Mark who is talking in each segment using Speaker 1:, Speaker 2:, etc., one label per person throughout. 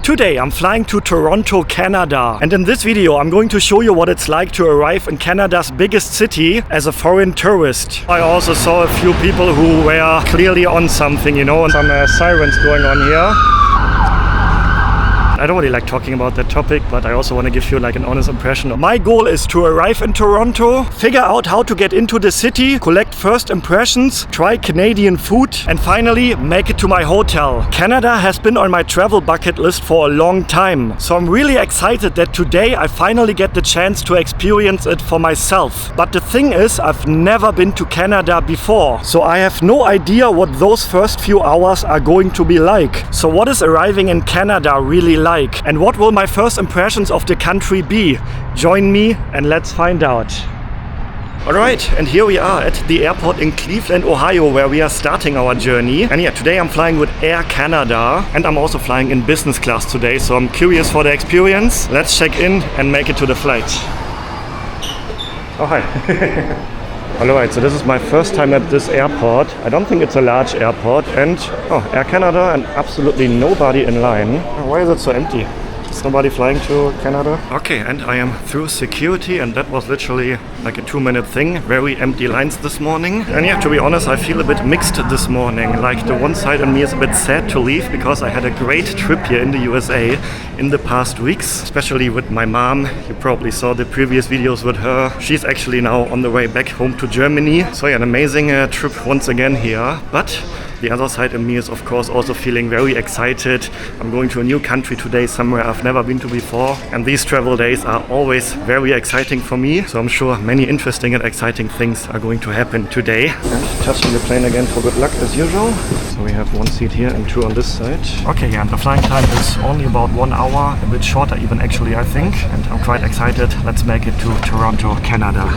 Speaker 1: Today I'm flying to Toronto, Canada, and in this video I'm going to show you what it's like to arrive in Canada's biggest city as a foreign tourist. I also saw a few people who were clearly on something, you know, and some sirens going on here. I don't really like talking about that topic, but I also want to give you like an honest impression. My goal is to arrive in Toronto, figure out how to get into the city, collect first impressions, try Canadian food, and finally make it to my hotel. Canada has been on my travel bucket list for a long time, so I'm really excited that today I finally get the chance to experience it for myself. But the thing is, I've never been to Canada before, so I have no idea what those first few hours are going to be like. So what is arriving in Canada really like? And what will my first impressions of the country be? Join me and let's find out. Alright, and here we are at the airport in Cleveland, Ohio, where we are starting our journey. And yeah, today I'm flying with Air Canada, and I'm also flying in business class today, so I'm curious for the experience. Let's check in and make it to the flight. Oh, hi. Alright, so this is my first time at this airport. I don't think it's a large airport, and Air Canada and absolutely nobody in line. Why is it so empty? Is nobody flying to Canada? Okay, and I am through security, and that was literally like a 2-minute thing. Very empty lines this morning. And yeah, to be honest, I feel a bit mixed this morning. Like the one side in me is a bit sad to leave because I had a great trip here in the USA in the past weeks, especially with my mom. You probably saw the previous videos with her. She's actually now on the way back home to Germany. So yeah, an amazing trip once again here. But the other side of me is of course also feeling very excited. I'm going to a new country today, somewhere I've never been to before. And these travel days are always very exciting for me. So I'm sure many interesting and exciting things are going to happen today. And touching the plane again for good luck as usual. So we have 1 seat here and 2 on this side. Okay, yeah, and the flying time is only about 1 hour, a bit shorter even actually, I think. And I'm quite excited. Let's make it to Toronto, Canada.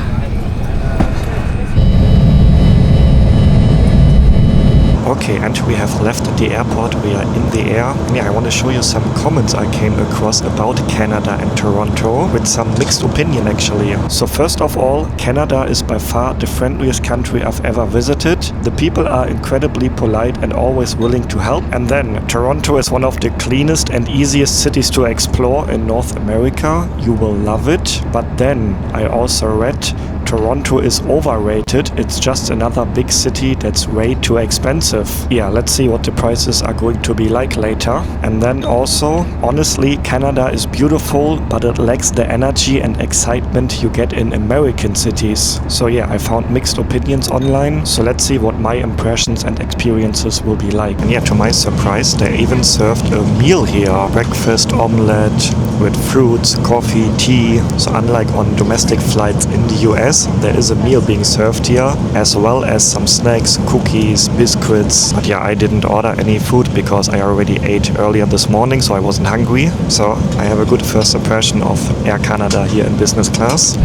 Speaker 1: Okay, and we have left the airport, we are in the air. And yeah, I want to show you some comments I came across about Canada and Toronto with some mixed opinion actually. So first of all, Canada is by far the friendliest country I've ever visited. The people are incredibly polite and always willing to help. And then Toronto is one of the cleanest and easiest cities to explore in North America. You will love it. But then I also read Toronto is overrated. It's just another big city that's way too expensive. Yeah, let's see what the prices are going to be like later. And then also, honestly, Canada is beautiful, but it lacks the energy and excitement you get in American cities. So yeah, I found mixed opinions online. So let's see what my impressions and experiences will be like. And yeah, to my surprise, they even served a meal here. Breakfast omelette with fruits, coffee, tea. So unlike on domestic flights in the US, there is a meal being served here, as well as some snacks, cookies, biscuits. But yeah, I didn't order any food because I already ate earlier this morning, so I wasn't hungry. So I have a good first impression of Air Canada here in business class.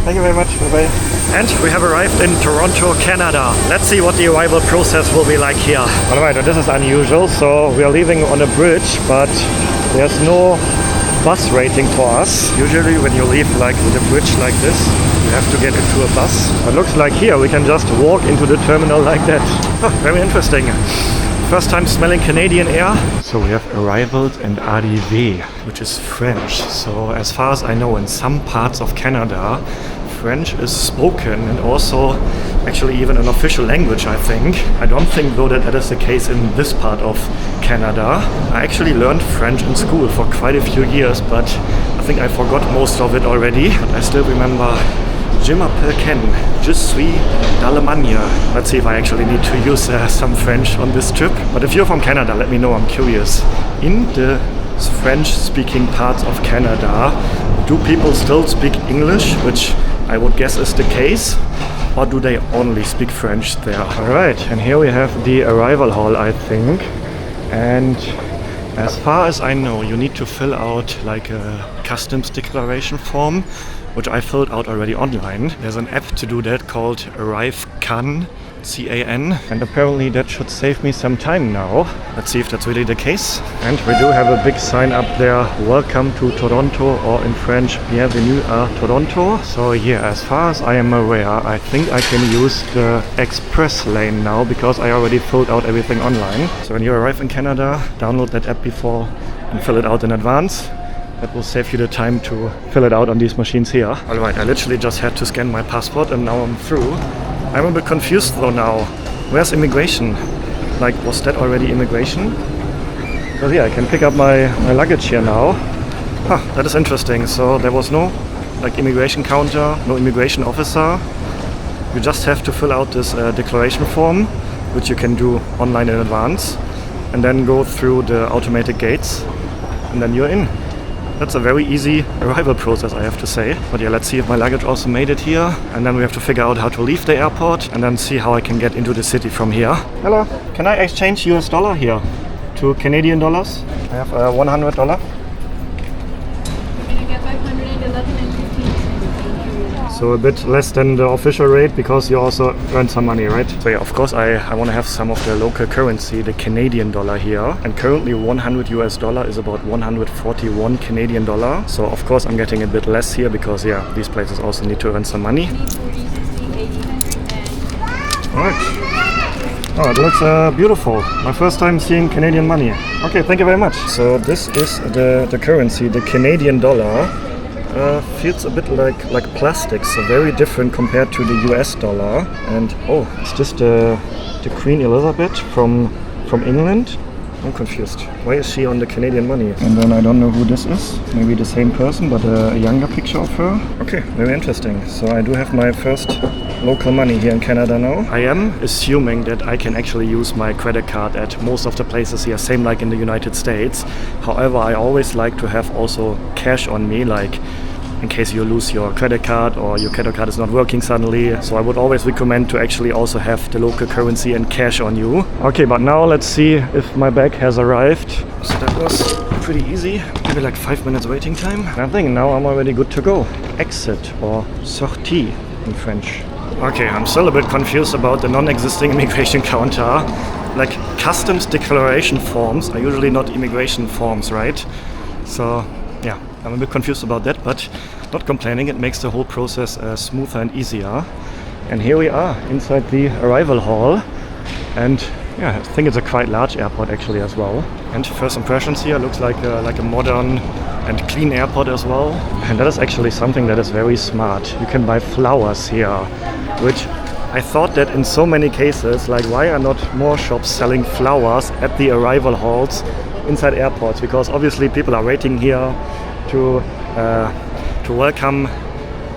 Speaker 1: Thank you very much. Bye-bye. And we have arrived in Toronto, Canada. Let's see what the arrival process will be like here. Alright, this is unusual. So we are leaving on a bridge, but there's no bus rating for us. Usually when you leave like with a bridge like this, you have to get into a bus. It looks like here we can just walk into the terminal like that. Very interesting. First time smelling Canadian air. So we have arrivals and arrivée, which is French. So as far as I know, in some parts of Canada, French is spoken and also actually even an official language, I think. I don't think though that is the case in this part of Canada. I actually learned French in school for quite a few years, but I think I forgot most of it already. But I still remember Je m'appelle Ken, je suis d'Allemagne. Let's see if I actually need to use some French on this trip. But if you're from Canada, let me know, I'm curious. In the French-speaking parts of Canada, do people still speak English, which I would guess is the case, or do they only speak French there? Alright, and here we have the arrival hall, I think. And as far as I know, you need to fill out like a customs declaration form, which I filled out already online. There's an app to do that called ArriveCAN. CAN, and apparently that should save me some time now. Let's see if that's really the case. And we do have a big sign up there, welcome to Toronto, or in French, bienvenue à Toronto. So yeah, as far as I am aware, I think I can use the express lane now because I already filled out everything online. So when you arrive in Canada, download that app before and fill it out in advance. That will save you the time to fill it out on these machines here. Alright, I literally just had to scan my passport and now I'm through. I'm a bit confused though now. Where's immigration? Like, was that already immigration? Because yeah, I can pick up my luggage here now. Huh, that is interesting. So there was no like immigration counter, no immigration officer. You just have to fill out this declaration form, which you can do online in advance, and then go through the automated gates, and then you're in. That's a very easy arrival process, I have to say. But yeah, let's see if my luggage also made it here. And then we have to figure out how to leave the airport and then see how I can get into the city from here. Hello, can I exchange US dollar here to Canadian dollars? I have $100.
Speaker 2: Can I get 511 and 15 cents?
Speaker 1: So a bit less than the official rate because you also earn some money, right? So yeah, of course I want to have some of the local currency, the Canadian dollar here. And currently 100 US dollar is about 141 Canadian dollar. So of course I'm getting a bit less here because yeah, these places also need to earn some money.
Speaker 2: 40, 60, 80, 100, and...
Speaker 1: Alright. Oh, it looks beautiful. My first time seeing Canadian money. Okay, thank you very much. So this is the currency, the Canadian dollar. Feels a bit like plastic, so very different compared to the US dollar. And oh, is this the Queen Elizabeth from England? I'm confused. Why is she on the Canadian money? And then I don't know who this is. Maybe the same person, but a younger picture of her. Okay, very interesting. So I do have my first local money here in Canada now. I am assuming that I can actually use my credit card at most of the places here, same like in the United States. However, I always like to have also cash on me, like in case you lose your credit card or your credit card is not working suddenly. So I would always recommend to actually also have the local currency and cash on you. Okay, but now let's see if my bag has arrived. So that was pretty easy, maybe like 5 minutes waiting time. I think now I'm already good to go. Exit or sortie in French. Okay, I'm still a bit confused about the non-existing immigration counter. Like customs declaration forms are usually not immigration forms, right? So yeah, I'm a bit confused about that, but not complaining. It makes the whole process smoother and easier. And here we are inside the arrival hall. And yeah, I think it's a quite large airport actually as well. And first impressions here looks like a modern and clean airport as well. And that is actually something that is very smart. You can buy flowers here, which I thought that in so many cases, like why are not more shops selling flowers at the arrival halls inside airports? Because obviously people are waiting here to welcome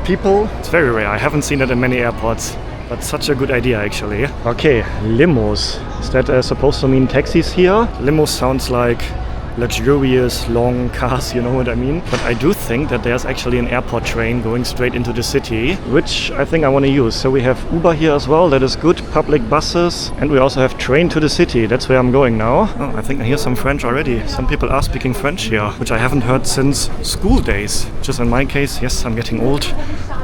Speaker 1: people. It's very rare. I haven't seen it in many airports. But such a good idea actually. Okay, limos. Is that supposed to mean taxis here? Limos sounds like luxurious long cars, you know what I mean? But I do think that there's actually an airport train going straight into the city, which I think I want to use. So we have Uber here as well, that is good. Public buses, and we also have train to the city. That's where I'm going now. Oh, I think I hear some French already. Some people are speaking French here, which I haven't heard since school days. Just in my case, yes, I'm getting old.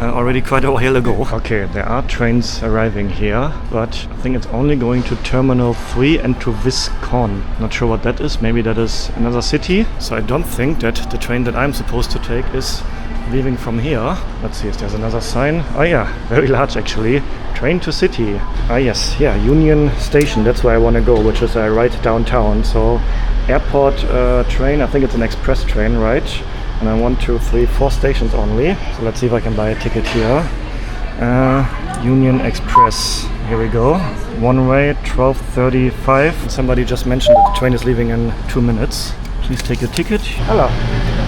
Speaker 1: Already quite a while ago. Okay, there are trains arriving here, but I think it's only going to Terminal 3 and to Viscon. Not sure what that is. Maybe that is another city. So I don't think that the train that I'm supposed to take is leaving from here. Let's see if there's another sign. Oh yeah, very large actually. Train to city. Ah yes, yeah, Union Station. That's where I want to go, which is right downtown. So airport train, I think it's an express train, right? And I 1, 2, 3, 4 stations only. So let's see if I can buy a ticket here. Union Express. Here we go. One way, 12:35. Somebody just mentioned that the train is leaving in 2 minutes. Please take your ticket. Hello.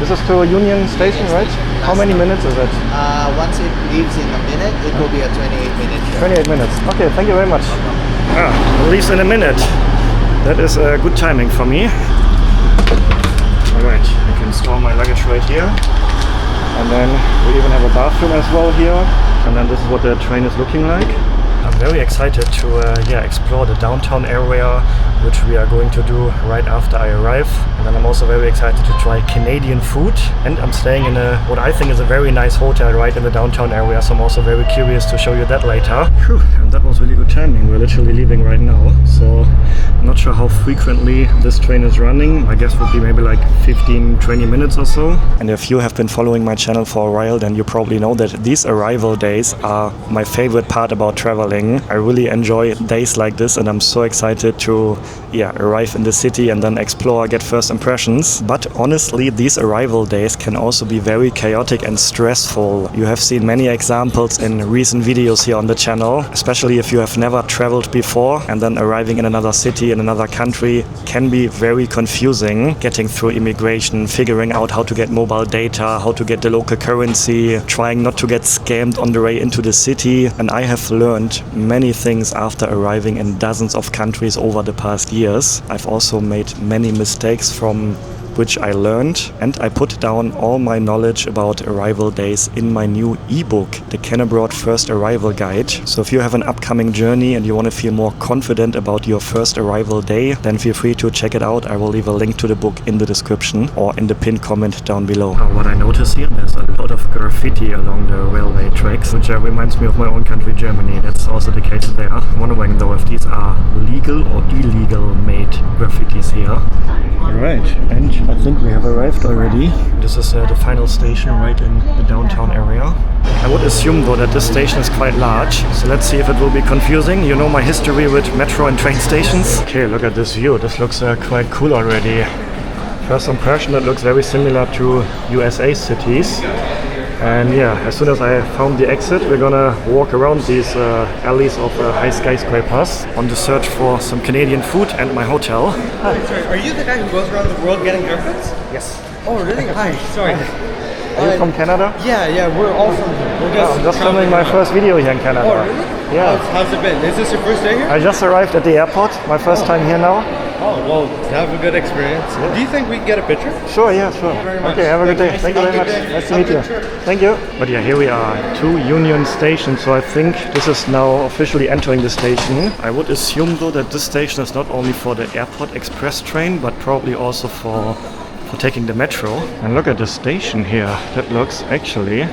Speaker 1: This is to Union Station, right? How many minutes is it?
Speaker 3: Once it leaves in a minute, it will be a 28-minute journey.
Speaker 1: 28 minutes. Okay, thank you very much. It leaves in a minute. That is good timing for me. Alright, I can store my luggage right here. And then we even have a bathroom as well here. And then this is what the train is looking like. I'm very excited to explore the downtown area which we are going to do right after I arrive. And then I'm also very excited to try Canadian food. And I'm staying in what I think is a very nice hotel right in the downtown area, so I'm also very curious to show you that later. Whew, and that was really good timing. We're literally leaving right now, so I'm not sure how frequently this train is running. My guess would be maybe like 15-20 minutes or so. And if you have been following my channel for a while, then you probably know that these arrival days are my favorite part about traveling. I really enjoy days like this, and I'm so excited to arrive in the city and then explore, get first impressions. But honestly, these arrival days can also be very chaotic and stressful. You have seen many examples in recent videos here on the channel, especially if you have never traveled before, and then arriving in another city, in another country can be very confusing. Getting through immigration, figuring out how to get mobile data, how to get the local currency, trying not to get scammed on the way into the city. And I have learned many things after arriving in dozens of countries over the past years. I've also made many mistakes from which I learned, and I put down all my knowledge about arrival days in my new ebook, the Can-Abroad First Arrival Guide. So if you have an upcoming journey and you want to feel more confident about your first arrival day, then feel free to check it out. I will leave a link to the book in the description or in the pinned comment down below. What I notice here, there's a lot of graffiti along the railway tracks, which reminds me of my own country, Germany. That's also the case there. I'm wondering though if these are legal or illegal made graffitis here. Alright, and I think we have arrived already. This is the final station right in the downtown area. I would assume though that this station is quite large, so let's see if it will be confusing. You know my history with metro and train stations. Okay, look at this view. This looks quite cool already. First impression, it looks very similar to USA cities. And as soon as I found the exit, we're gonna walk around these alleys of high skyscrapers on the search for some Canadian food and my hotel.
Speaker 4: Hi, sorry, are you the guy who goes around the world getting haircuts?
Speaker 1: Yes.
Speaker 4: Oh, really? Hi, sorry.
Speaker 1: Are you from Canada?
Speaker 4: Yeah, we're all from here. We're
Speaker 1: I'm just filming my first video here in Canada.
Speaker 4: Oh, really?
Speaker 1: Yeah.
Speaker 4: How's it been? Is this your first day here?
Speaker 1: I just arrived at the airport, my first time here now.
Speaker 4: Oh, well, have a good experience.
Speaker 1: Yeah.
Speaker 4: Do you think we can get a picture?
Speaker 1: Sure, yeah, sure.
Speaker 4: Thank you very much.
Speaker 1: Okay, have a good day. Thank you very much. Nice to meet you. Thank you. But yeah, here we are, 2 Union Station, so I think this is now officially entering the station. I would assume though that this station is not only for the airport express train, but probably also for taking the metro. And look at the station here. That looks actually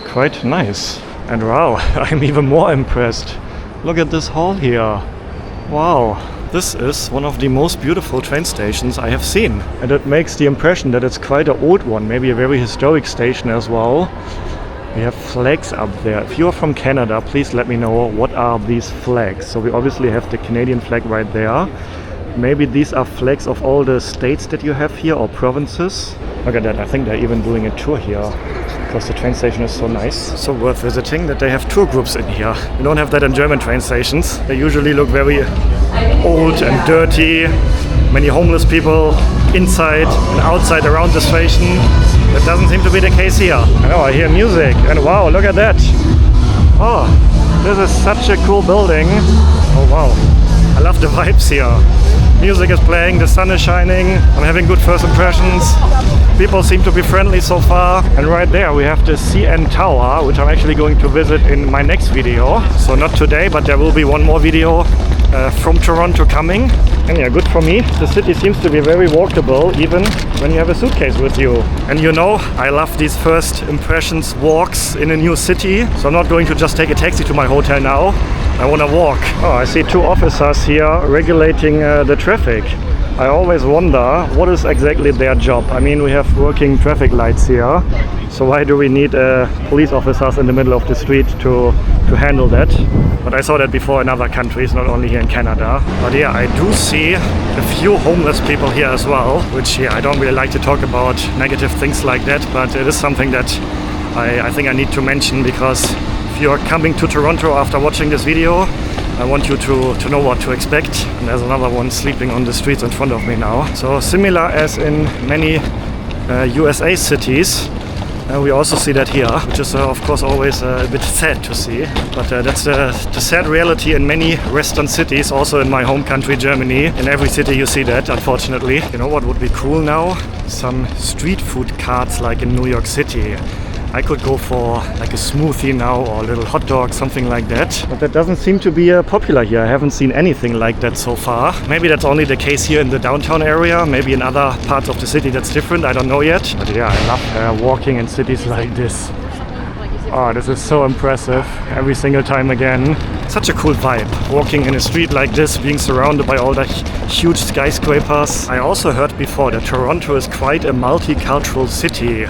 Speaker 1: quite nice. And wow, I'm even more impressed. Look at this hall here. Wow. This is one of the most beautiful train stations I have seen. And it makes the impression that it's quite an old one, maybe a very historic station as well. We have flags up there. If you are from Canada, please let me know what are these flags. So we obviously have the Canadian flag right there. Maybe these are flags of all the states that you have here or provinces. Look at that, I think they're even doing a tour here because the train station is so nice. So worth visiting that they have tour groups in here. You don't have that in German train stations. They usually look very old and dirty. Many homeless people inside and outside around the station. That doesn't seem to be the case here. I know, I hear music and wow, look at that. Oh, this is such a cool building. Oh wow, I love the vibes here. Music is playing, the sun is shining, I'm having good first impressions. People seem to be friendly so far. And right there we have the CN Tower, which I'm actually going to visit in my next video. So not today, but there will be one more video from Toronto coming. And yeah, good for me. The city seems to be very walkable, even when you have a suitcase with you. And you know, I love these first impressions walks in a new city. So I'm not going to just take a taxi to my hotel now. I want to walk. Oh, I see 2 officers here regulating the traffic. I always wonder what is exactly their job. I mean, we have working traffic lights here. So why do we need police officers in the middle of the street to handle that? But I saw that before in other countries, not only here in Canada. But yeah, I do see a few homeless people here as well, which I don't really like to talk about negative things like that, but it is something that I think I need to mention, because if you're coming to Toronto after watching this video, I want you to know what to expect. And there's another one sleeping on the streets in front of me now. So similar as in many USA cities, we also see that here, which is of course always a bit sad to see. But that's the sad reality in many Western cities, also in my home country Germany. In every city you see that, unfortunately. You know what would be cool now? Some street food carts like in New York City. I could go for like a smoothie now or a little hot dog, something like that. But that doesn't seem to be popular here. I haven't seen anything like that so far. Maybe that's only the case here in the downtown area. Maybe in other parts of the city that's different. I don't know yet. But yeah, I love walking in cities like this. Oh, this is so impressive every single time again. Such a cool vibe, walking in a street like this, being surrounded by all the huge skyscrapers. I also heard before that Toronto is quite a multicultural city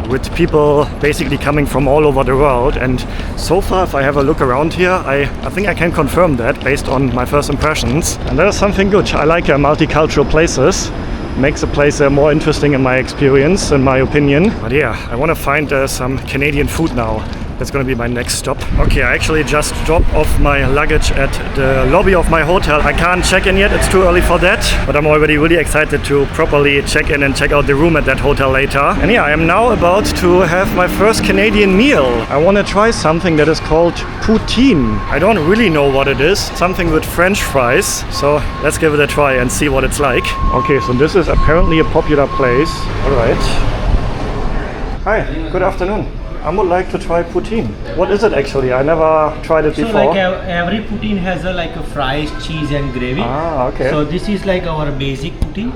Speaker 1: with people basically coming from all over the world. And so far, if I have a look around here, I think I can confirm that based on my first impressions. And that is something good. I like multicultural places. Makes a place more interesting in my experience, in my opinion. But yeah, I want to find some Canadian food now. That's going to be my next stop. Okay, I actually just dropped off my luggage at the lobby of my hotel. I can't check in yet, it's too early for that. But I'm already really excited to properly check in and check out the room at that hotel later. And yeah, I am now about to have my first Canadian meal. I want to try something that is called poutine. I don't really know what it is. Something with French fries. So let's give it a try and see what it's like. Okay, so this is apparently a popular place. All right. Hi, good afternoon. I would like to try poutine. What is it actually? I never tried it before.
Speaker 5: So like every poutine has like a fries, cheese and gravy.
Speaker 1: Ah, okay.
Speaker 5: So this is like our basic poutine.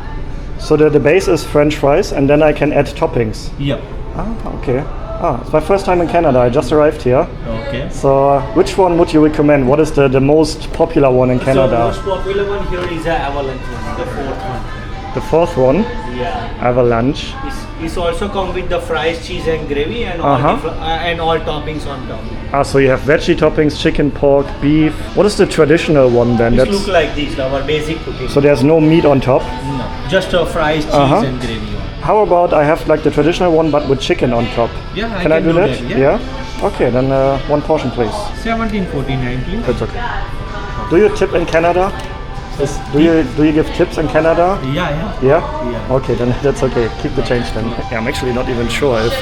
Speaker 1: So the base is French fries and then I can add toppings.
Speaker 5: Yep.
Speaker 1: Ah, okay. Ah, it's my first time in Canada. I just arrived here.
Speaker 5: Okay.
Speaker 1: So which one would you recommend? What is the most popular one in Canada?
Speaker 5: So most popular one here is the Avalanche one, the fourth one.
Speaker 1: The fourth one?
Speaker 5: Yeah.
Speaker 1: Avalanche.
Speaker 5: It's also come with the fries, cheese and gravy and all toppings on top.
Speaker 1: Ah, so you have veggie toppings, chicken, pork, beef. What is the traditional one then?
Speaker 5: It looks like this, our basic poutine.
Speaker 1: So there's no meat on top?
Speaker 5: No, just a fries, cheese and gravy one.
Speaker 1: How about I have like the traditional one but with chicken on top?
Speaker 5: Yeah,
Speaker 1: Can I do that?
Speaker 5: Yeah.
Speaker 1: Okay, then one portion please.
Speaker 5: 17.49 please.
Speaker 1: That's okay. Do you tip in Canada? Do you give tips in Canada?
Speaker 5: Yeah.
Speaker 1: Yeah? Okay, then that's okay. Keep the change then. Yeah, I'm actually not even sure if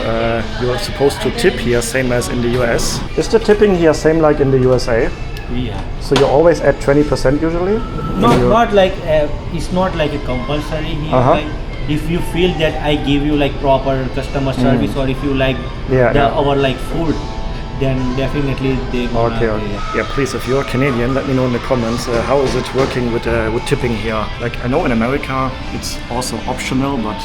Speaker 1: you're supposed to tip here same as in the US. Is the tipping here same like in the USA?
Speaker 5: Yeah.
Speaker 1: So you always add 20% usually?
Speaker 5: Not like it's not like a compulsory here. Like if you feel that I give you like proper customer service or if you like our like food, then definitely they gonna
Speaker 1: okay. Yeah, please, if you're Canadian, let me know in the comments how is it working with tipping here. Like I know in America it's also optional, but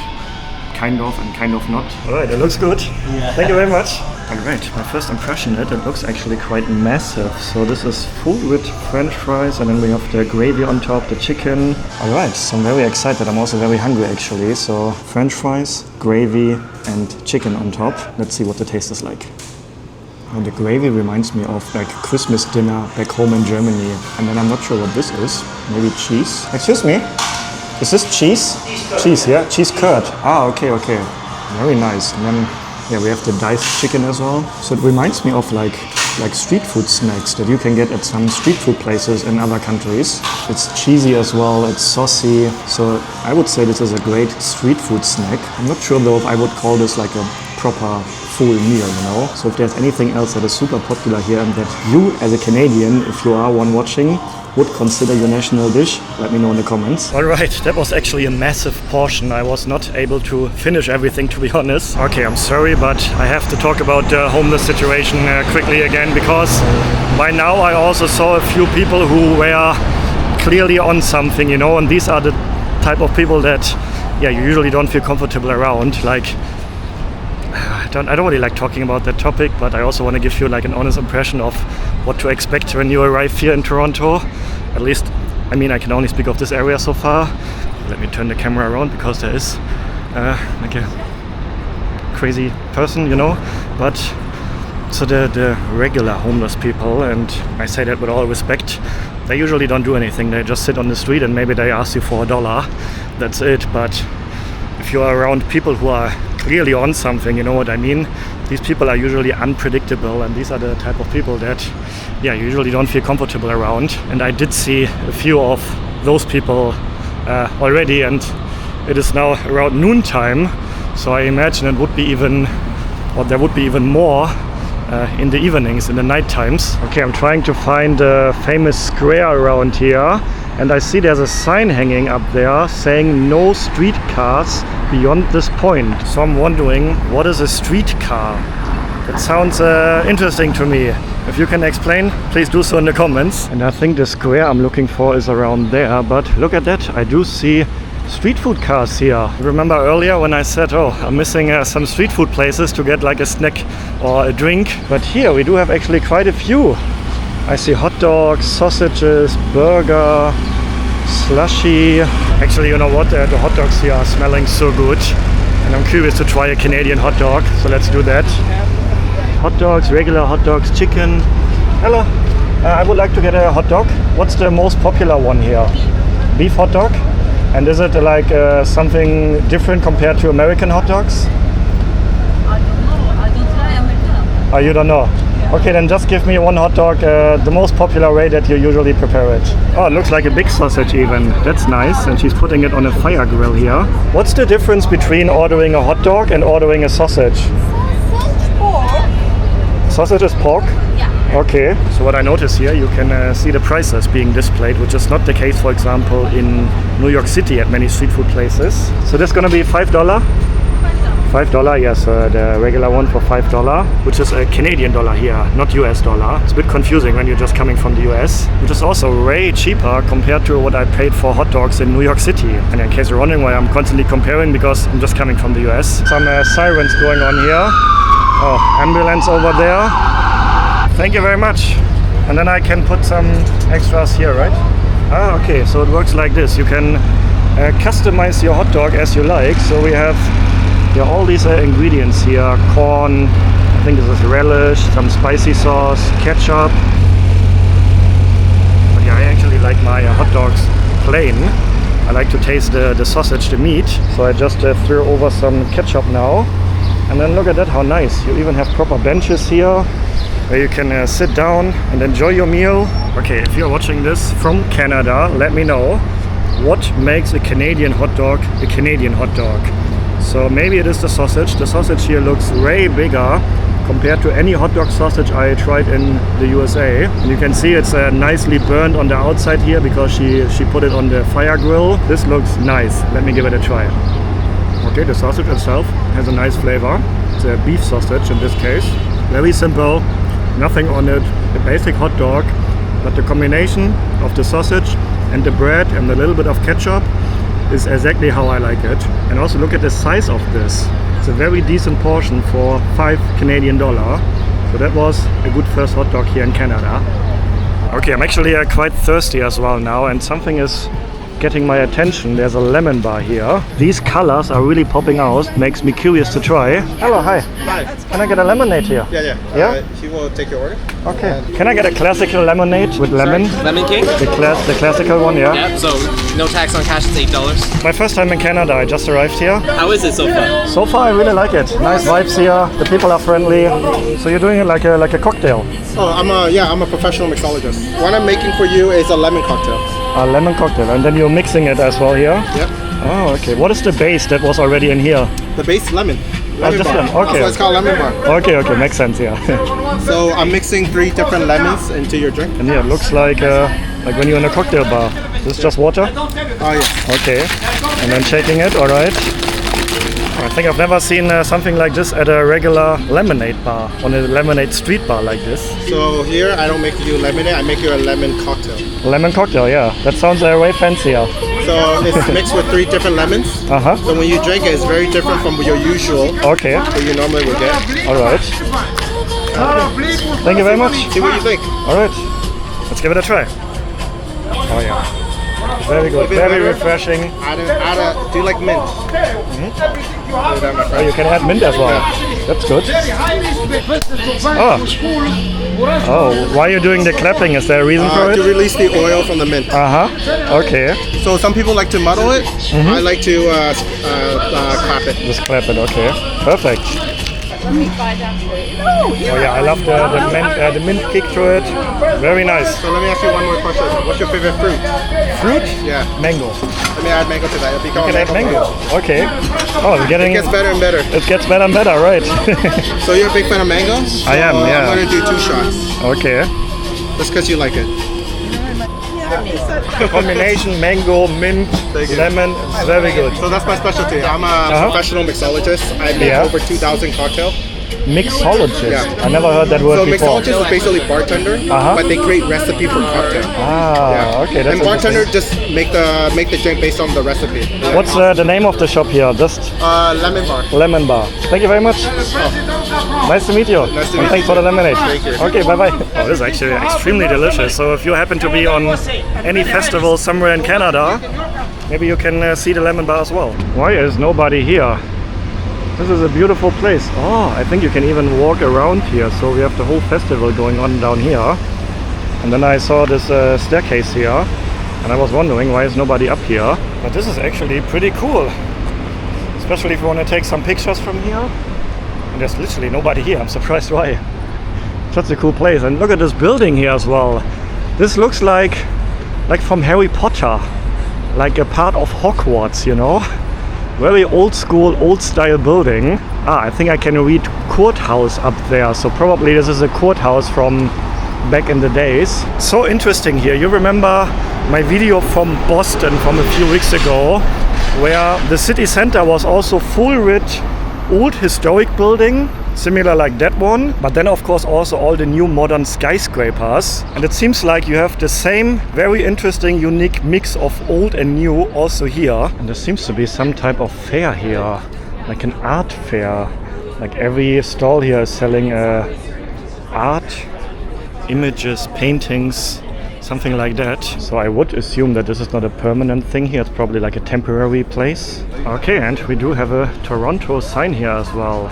Speaker 1: kind of and kind of not. All right, it looks good.
Speaker 5: Yeah.
Speaker 1: Thank you very much. All right, my first impression it looks actually quite massive. So this is full with French fries and then we have the gravy on top, the chicken. All right, so I'm very excited. I'm also very hungry actually. So French fries, gravy and chicken on top. Let's see what the taste is like. And the gravy reminds me of like Christmas dinner back home in Germany. And then I'm not sure what this is. Maybe cheese? Excuse me? Is this cheese? Cheese, yeah? Cheese curd. Ah, okay. Very nice. And then we have the diced chicken as well. So it reminds me of like street food snacks that you can get at some street food places in other countries. It's cheesy as well, it's saucy. So I would say this is a great street food snack. I'm not sure though if I would call this like a proper full meal, you know. So if there's anything else that is super popular here and that you as a Canadian, if you are one watching, would consider your national dish, let me know in the comments. Alright, that was actually a massive portion. I was not able to finish everything, to be honest. Okay, I'm sorry, but I have to talk about the homeless situation quickly again, because by now I also saw a few people who were clearly on something, you know, and these are the type of people that you usually don't feel comfortable around. Like I don't really like talking about that topic, but I also want to give you like an honest impression of what to expect when you arrive here in Toronto. At least, I mean, I can only speak of this area so far. Let me turn the camera around because there is like a crazy person, you know. But so the regular homeless people, and I say that with all respect, they usually don't do anything. They just sit on the street and maybe they ask you for $1. That's it. But if you are around people who are clearly on something, you know what I mean? These people are usually unpredictable, and these are the type of people that you usually don't feel comfortable around. And I did see a few of those people already, and it is now around noontime, so I imagine it would be even, or there would be even more in the evenings, in the night times. Okay, I'm trying to find a famous square around here, and I see there's a sign hanging up there saying no streetcars beyond this point. So I'm wondering, what is a streetcar? That sounds interesting to me. If you can explain, please do so in the comments. And I think the square I'm looking for is around there, but look at that, I do see street food cars here. Remember earlier when I said, oh, I'm missing some street food places to get like a snack or a drink. But here we do have actually quite a few. I see hot dogs, sausages, burger, slushy. Actually, you know what? The hot dogs here are smelling so good. And I'm curious to try a Canadian hot dog. So let's do that. Hot dogs, regular hot dogs, chicken. Hello. I would like to get a hot dog. What's the most popular one here? Beef hot dog? And is it like something different compared to American hot dogs?
Speaker 2: I don't know. I don't try American.
Speaker 1: Oh, you don't know? Okay, then just give me one hot dog, the most popular way that you usually prepare it. Oh, it looks like a big sausage even. That's nice. And she's putting it on a fire grill here. What's the difference between ordering a hot dog and ordering a sausage? Sausage is pork?
Speaker 2: Yeah.
Speaker 1: Okay, so what I notice here, you can see the prices being displayed, which is not the case, for example, in New York City at many street food places. So this is gonna be $5? $5, yes, the regular one for $5, which is a Canadian dollar here, not US dollar. It's a bit confusing when you're just coming from the US, which is also way cheaper compared to what I paid for hot dogs in New York City. And in case you're wondering why I'm constantly comparing, because I'm just coming from the US. Some sirens going on here. Oh, ambulance over there. Thank you very much. And then I can put some extras here, right? Ah, okay, so it works like this. You can customize your hot dog as you like. So we have all these ingredients here. Corn, I think this is relish, some spicy sauce, ketchup. But yeah, I actually like my hot dogs plain. I like to taste the sausage, the meat. So I just threw over some ketchup now. And then look at that, how nice. You even have proper benches here where you can sit down and enjoy your meal. Okay, if you're watching this from Canada, let me know what makes a Canadian hot dog a Canadian hot dog. So maybe it is the sausage. The sausage here looks way bigger compared to any hot dog sausage I tried in the USA. And you can see it's nicely burned on the outside here because she put it on the fire grill. This looks nice. Let me give it a try. Okay, the sausage itself has a nice flavor. It's a beef sausage in this case. Very simple, nothing on it. A basic hot dog, but the combination of the sausage and the bread and a little bit of ketchup is exactly how I like it. And also look at the size of this. It's a very decent portion for $5 Canadian. So that was a good first hot dog here in Canada. Okay, I'm actually quite thirsty as well now, and something is getting my attention. There's a lemon bar here. These colors are really popping out. Makes me curious to try. Hello, hi.
Speaker 4: Hi.
Speaker 1: Can I get a lemonade here?
Speaker 4: Yeah.
Speaker 1: Yeah?
Speaker 4: She will take your order.
Speaker 1: Okay. Can I get a classical lemonade with lemon?
Speaker 6: Lemon cake?
Speaker 1: The classical one, yeah?
Speaker 6: Yeah, so no tax on cash, it's $8.
Speaker 1: My first time in Canada. I just arrived here.
Speaker 6: How is it so far?
Speaker 1: So far, I really like it. Nice vibes here. The people are friendly. So you're doing it like a cocktail.
Speaker 7: Oh, I'm a professional mixologist. What I'm making for you is a lemon cocktail.
Speaker 1: A lemon cocktail, and then you're mixing it as well here?
Speaker 7: Yep.
Speaker 1: Oh, okay. What is the base that was already in here?
Speaker 7: The base lemon.
Speaker 1: Just
Speaker 7: bar.
Speaker 1: lemon. Okay.
Speaker 7: So it's called lemon bar.
Speaker 1: Okay, makes sense, yeah.
Speaker 7: So I'm mixing 3 different lemons into your drink.
Speaker 1: And yeah, it looks like when you're in a cocktail bar. This is just water?
Speaker 7: Oh yeah.
Speaker 1: Okay. And then shaking it, alright. I think I've never seen something like this at a regular lemonade bar, on a lemonade street bar like this.
Speaker 7: So here I don't make you lemonade, I make you a lemon cocktail.
Speaker 1: Lemon cocktail, yeah. That sounds way fancier.
Speaker 7: So it's mixed with 3 different lemons.
Speaker 1: Uh-huh.
Speaker 7: So when you drink it, it's very different from your usual.
Speaker 1: Okay.
Speaker 7: What you normally would get.
Speaker 1: Alright. Thank you very much.
Speaker 7: See what you think.
Speaker 1: Alright. Let's give it a try. Oh yeah. Very good. Very refreshing.
Speaker 7: Do you like mint?
Speaker 1: Oh, you can add mint as well. That's good. Oh, why are you doing the clapping? Is there a reason for it?
Speaker 7: To release the oil from the mint.
Speaker 1: Okay.
Speaker 7: So some people like to muddle it. I like to clap it.
Speaker 1: Just clap it. Okay. Perfect. Oh yeah, I love the mint kick to it. Very nice.
Speaker 7: So let me ask you one more question. What's your favorite fruit?
Speaker 1: Fruit?
Speaker 7: Yeah.
Speaker 1: Mango.
Speaker 7: Let me add mango to that. It'll become
Speaker 1: You can add mango. Okay. Oh, I'm getting.
Speaker 7: It gets better and better.
Speaker 1: It gets better and better, right?
Speaker 7: So you're a big fan of mango?
Speaker 1: I am, yeah.
Speaker 7: I'm gonna do 2 shots.
Speaker 1: Okay.
Speaker 7: Just because you like it.
Speaker 1: The combination mango, mint, lemon is very good.
Speaker 7: So that's my specialty. I'm a professional mixologist. I make over 2,000 cocktails.
Speaker 1: Mixologist.
Speaker 7: Yeah.
Speaker 1: I never heard that word
Speaker 7: So
Speaker 1: before.
Speaker 7: mixologist is basically bartender, but they create recipe for cocktail.
Speaker 1: Okay, that's
Speaker 7: And bartender
Speaker 1: interesting.
Speaker 7: just make the drink based on the recipe.
Speaker 1: What's the name of the shop here? Just
Speaker 7: Lemon bar.
Speaker 1: Lemon Bar. Thank you very much. Nice to meet you.
Speaker 7: Nice to
Speaker 1: And
Speaker 7: meet
Speaker 1: thanks
Speaker 7: you.
Speaker 1: for the lemonade.
Speaker 7: Thank you.
Speaker 1: Okay, bye bye. Oh, this is actually extremely delicious. So if you happen to be on any festival somewhere in Canada, maybe you can see the Lemon Bar as well. Why is nobody here? This is a beautiful place. Oh, I think you can even walk around here. So we have the whole festival going on down here. And then I saw this staircase here. And I was wondering why is nobody up here. But this is actually pretty cool. Especially if you want to take some pictures from here. And there's literally nobody here. I'm surprised why. Such a cool place. And look at this building here as well. This looks like from Harry Potter. Like a part of Hogwarts, you know. Very old school, old style building. I think I can read courthouse up there. So probably this is a courthouse from back in the days. So interesting here. You remember my video from Boston from a few weeks ago, where the city center was also full with old historic building, similar like that one, but then of course also all the new modern skyscrapers. And it seems like you have the same very interesting, unique mix of old and new also here. And there seems to be some type of fair here, like an art fair. Like every stall here is selling art, images, paintings, something like that. So I would assume that this is not a permanent thing here. It's probably like a temporary place. Okay, and we do have a Toronto sign here as well.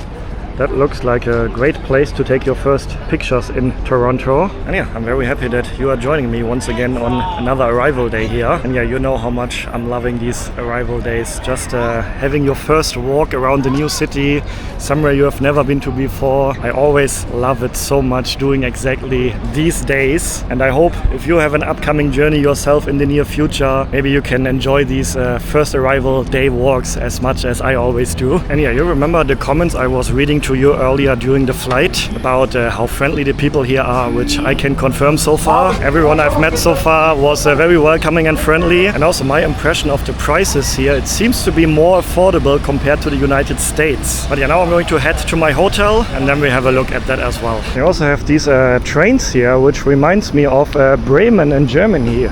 Speaker 1: That looks like a great place to take your first pictures in Toronto. And yeah, I'm very happy that you are joining me once again on another arrival day here. And yeah, you know how much I'm loving these arrival days. Just having your first walk around the new city, somewhere you have never been to before. I always love it so much doing exactly these days. And I hope if you have an upcoming journey yourself in the near future, maybe you can enjoy these first arrival day walks as much as I always do. And yeah, you remember the comments I was reading to you earlier during the flight about how friendly the people here are, which I can confirm so far. Everyone I've met so far was very welcoming and friendly. And also my impression of the prices here, it seems to be more affordable compared to the United States. But yeah, now I'm going to head to my hotel and then we have a look at that as well. We also have these trains here, which reminds me of Bremen in Germany,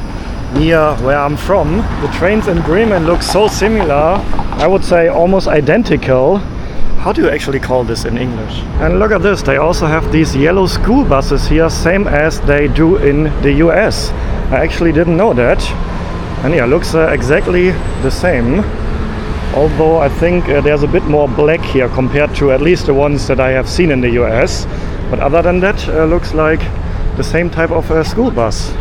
Speaker 1: near where I'm from. The trains in Bremen look so similar, I would say almost identical. How do you actually call this in English? And look at this, they also have these yellow school buses here, same as they do in the US. I actually didn't know that. And yeah, looks exactly the same. Although I think there's a bit more black here compared to at least the ones that I have seen in the US. But other than that, looks like the same type of school bus.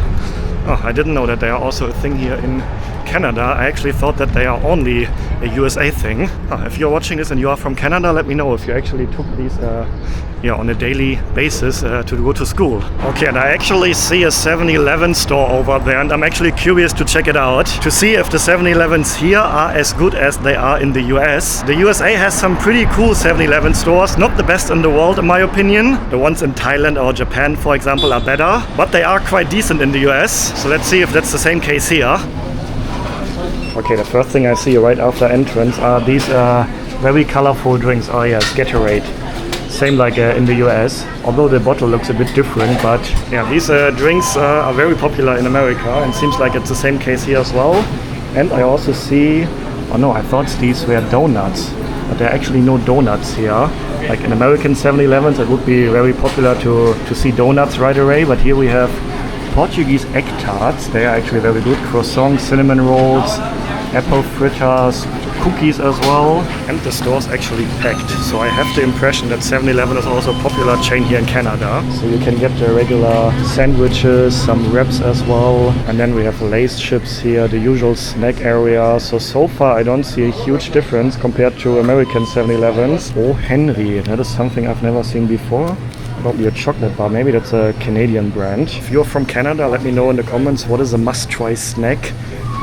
Speaker 1: Oh, I didn't know that they are also a thing here in Canada. I actually thought that they are only a USA thing. If you're watching this and you are from Canada, let me know if you actually took these on a daily basis to go to school. Okay, and I actually see a 7-Eleven store over there and I'm actually curious to check it out to see if the 7-Elevens here are as good as they are in the US. The USA has some pretty cool 7-Eleven stores, not the best in the world in my opinion. The ones in Thailand or Japan, for example, are better, but they are quite decent in the US. So let's see if that's the same case here. Okay, the first thing I see right after entrance are these very colorful drinks. Oh yeah, Gatorade. Same like in the US, although the bottle looks a bit different, but yeah, these drinks are very popular in America and seems like it's the same case here as well. And I also see, oh no, I thought these were donuts, but there are actually no donuts here. Like in American 7-Elevens, it would be very popular to see donuts right away, but here we have Portuguese egg tarts. They are actually very good. Croissants, cinnamon rolls, apple fritters, cookies as well. And the store's actually packed. So I have the impression that 7-Eleven is also a popular chain here in Canada. So you can get the regular sandwiches, some wraps as well. And then we have Lay's chips here, the usual snack area. So far I don't see a huge difference compared to American 7-Elevens. Oh, Henry, that is something I've never seen before. Probably a chocolate bar, maybe that's a Canadian brand. If you're from Canada, let me know in the comments what is a must-try snack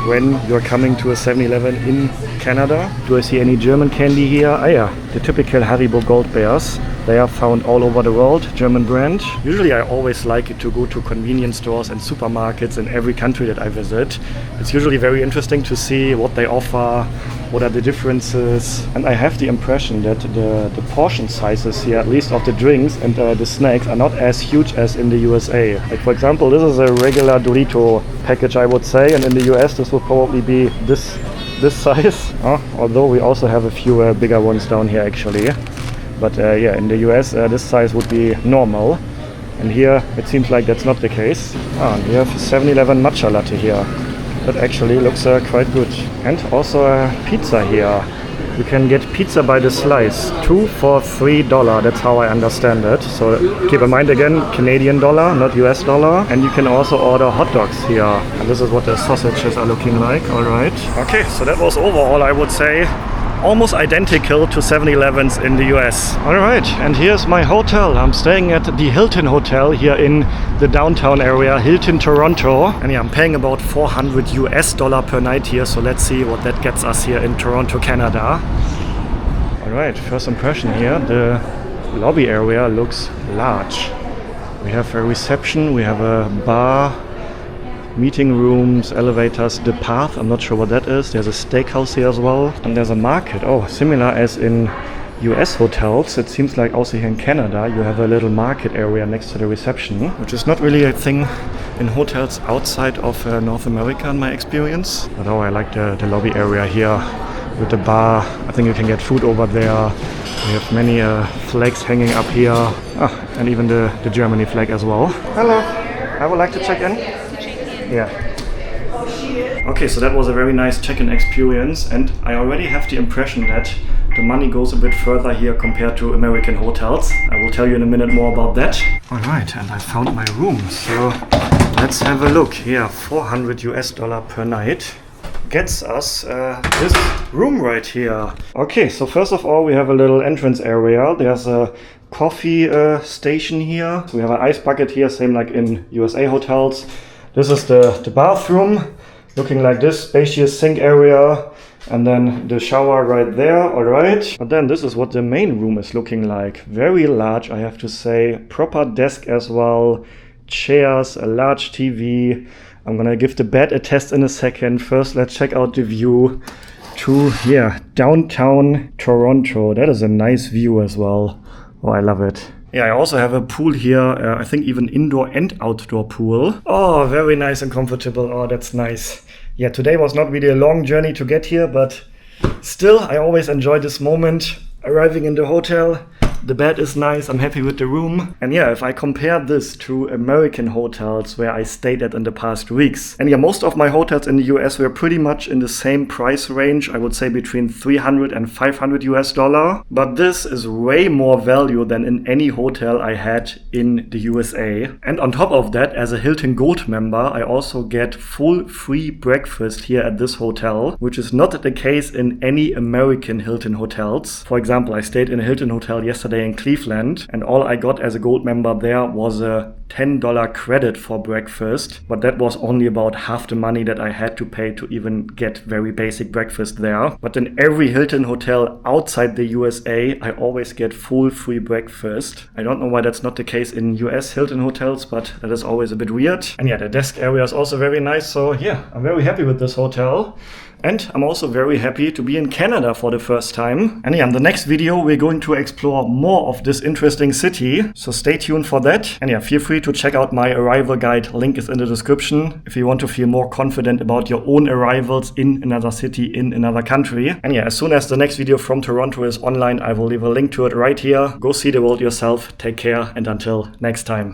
Speaker 1: when you're coming to a 7-Eleven in Canada. Do I see any German candy here? Ah yeah, the typical Haribo Gold Bears. They are found all over the world, German brand. Usually I always like to go to convenience stores and supermarkets in every country that I visit. It's usually very interesting to see what they offer, What are the differences? And I have the impression that the portion sizes here, at least of the drinks and the snacks, are not as huge as in the USA. Like for example, this is a regular Dorito package, I would say, and in the US this would probably be this size. Although we also have a few bigger ones down here actually. But yeah, in the US this size would be normal. And here it seems like that's not the case. And we have 7-Eleven matcha latte here. That actually looks quite good. And also a pizza here. You can get pizza by the slice, 2 for $3, that's how I understand it. So keep in mind again, Canadian dollar, not US dollar. And you can also order hot dogs here. And this is what the sausages are looking like, alright. Okay, so that was overall, I would say, almost identical to 7-Elevens in the US. Alright, and here's my hotel. I'm staying at the Hilton Hotel here in the downtown area, Hilton Toronto. And yeah, I'm paying about $400 US per night here, so let's see what that gets us here in Toronto, Canada. Alright, first impression here, the lobby area looks large. We have a reception, we have a bar, meeting rooms, elevators, the path, I'm not sure what that is. There's a steakhouse here as well. And there's a market. Oh, similar as in US hotels. It seems like also here in Canada you have a little market area next to the reception, which is not really a thing in hotels outside of North America in my experience. But oh, I like the lobby area here with the bar. I think you can get food over there. We have many flags hanging up here. And even the Germany flag as well. Hello, I would like to check in. Yeah. Okay, so that was a very nice check-in experience, and I already have the impression that the money goes a bit further here compared to American hotels. I will tell you in a minute more about that. Alright, and I found my room, so let's have a look. Here, $400 US per night gets us this room right here. Okay, so first of all we have a little entrance area. There's a coffee station here. So we have an ice bucket here, same like in USA hotels. This is the bathroom, looking like this, spacious sink area, and then the shower right there, alright. But then this is what the main room is looking like. Very large, I have to say. Proper desk as well, chairs, a large TV. I'm gonna give the bed a test in a second. First, let's check out the view to, yeah, downtown Toronto. That is a nice view as well. Oh, I love it. Yeah, I also have a pool here, I think even indoor and outdoor pool. Oh, very nice and comfortable. Oh, that's nice. Yeah, today was not really a long journey to get here, but still, I always enjoy this moment, arriving in the hotel. The bed is nice, I'm happy with the room. And yeah, if I compare this to American hotels where I stayed at in the past weeks. And yeah, most of my hotels in the US were pretty much in the same price range. I would say between $300 and $500 US. But this is way more value than in any hotel I had in the USA. And on top of that, as a Hilton Gold member, I also get full free breakfast here at this hotel, which is not the case in any American Hilton hotels. For example, I stayed in a Hilton hotel yesterday in Cleveland, and all I got as a gold member there was a $10 credit for breakfast, but that was only about half the money that I had to pay to even get very basic breakfast there. But in every Hilton hotel outside the USA, I always get full free breakfast. I don't know why that's not the case in US Hilton hotels, but that is always a bit weird. And yeah, the desk area is also very nice, so yeah, I'm very happy with this hotel. And I'm also very happy to be in Canada for the first time. And yeah, in the next video, we're going to explore more of this interesting city. So stay tuned for that. And yeah, feel free to check out my arrival guide. Link is in the description if you want to feel more confident about your own arrivals in another city, in another country. And yeah, as soon as the next video from Toronto is online, I will leave a link to it right here. Go see the world yourself. Take care, and until next time.